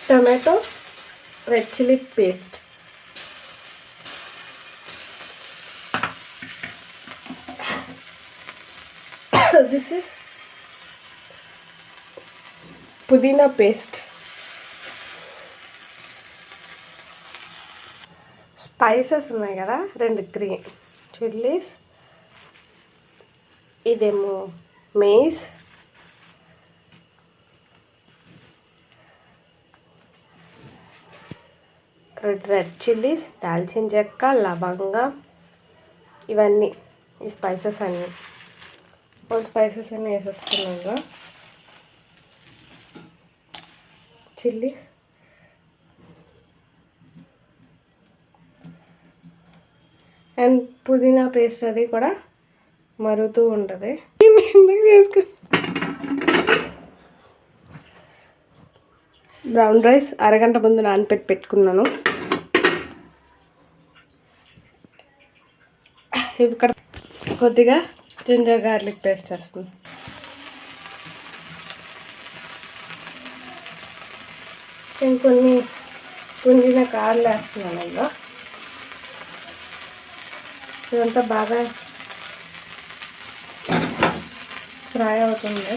Tomato red chilli paste, this is pudina paste, spices ఉన్నాయి కదా 2 green chillies, ఇదేమో mace, red chillies, దాల్చిన చెక్క, లవంగం, ఇవన్నీ ఈ స్పైసెస్ అన్నీ స్పైసెస్ అన్నీ వేసేస్తున్నాను. చిల్లీస్, అండ్ పుదీనా పేస్ట్ అది కూడా మరుగుతూ ఉంటుంది. బ్రౌన్ రైస్ అరగంట ముందు పెట్టుకున్నాను. ఇక్కడ కొద్దిగా జింజర్ గార్లిక్ పేస్ట్ వేస్తుంది. ఇంకొన్ని పుంజిన కాళ్ళు వేస్తున్నాను. అందులో ఇదంతా బాగా ఫ్రై అవుతుంది.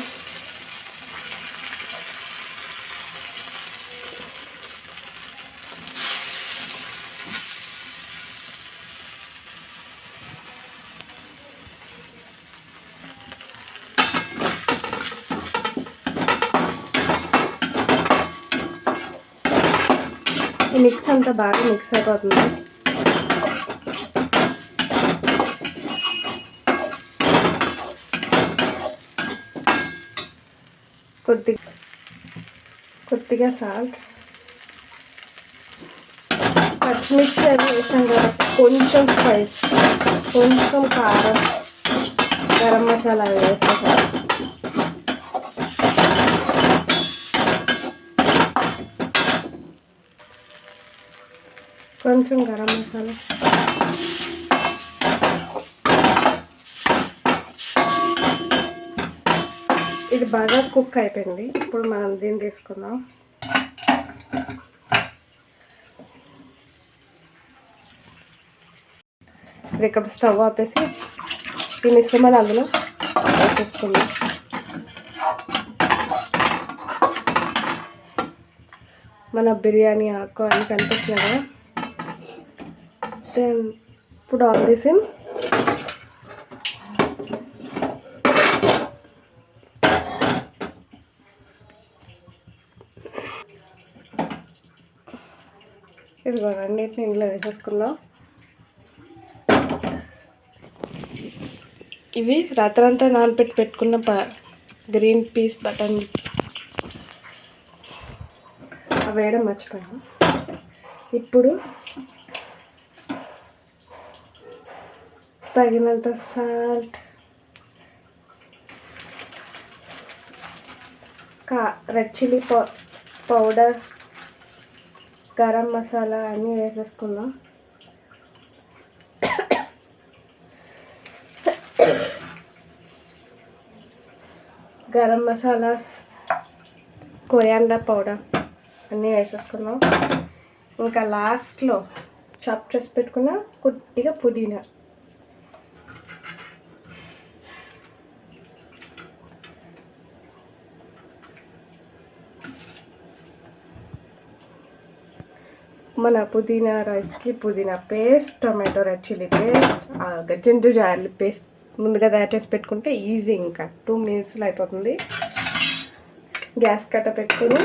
ఈ మిక్స్ అంతా బాగా మిక్స్ అయిపోతుంది. కొద్దిగా సాల్ట్, పచ్చిమిర్చి అది వేసాం కాబట్టి కొంచెం స్పైస్, కొంచెం కారం, గరం మసాలా వేసేసాం. కొంచెం గరం మసాలా, ఇది బాగా కుక్ అయిపోయింది. ఇప్పుడు మనం దీన్ని తీసుకుందాం. ఇది ఇక్కడ స్టవ్ ఆపేసి ఈ మిశ్రమాన్ని అందులో వేసేసుకుందాం. మన బిర్యానీ ఆకు అని కనిపిస్తుంది కదా. దెన్ ఇప్పుడు ఆల్ దిస్ ఇన్. ఇదిగో అన్నిటిని ఇందులో వేసేసుకుందాం. ఇవి రాత్రంతా పెట్టుకున్న గ్రీన్ పీస్ బటన్ అవి వేయడం మర్చిపోయాను. ఇప్పుడు తగినంత salt, red chilli powder, garam masala అన్నీ వేసేసుకుందాం. గరం మసాలాస్, కొరియాండర్ పౌడర్ అన్నీ వేసేసుకున్నాం. ఇంకా లాస్ట్లో చాప్ చేసి పెట్టుకున్న కొద్దిగా పుదీనా, మన పుదీనా రైస్కి పుదీనా paste, tomato red chilli paste, ginger garlic paste ముందుగా తయారు చేసి పెట్టుకుంటే ఈజీ. ఇంకా 2 minutesలో అయిపోతుంది. గ్యాస్ కట్ట పెట్టుకుని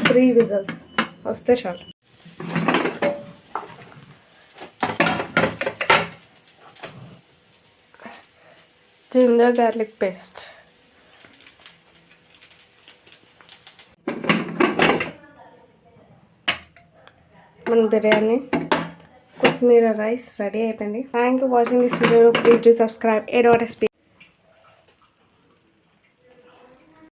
3 విజిల్స్ వస్తే చాలు. జింజర్ గార్లిక్ పేస్ట్, మన బిర్యానీ కొత్తిమీర రైస్ రెడీ అయిపోయింది. Thank you watching this video. Please do subscribe. A.SP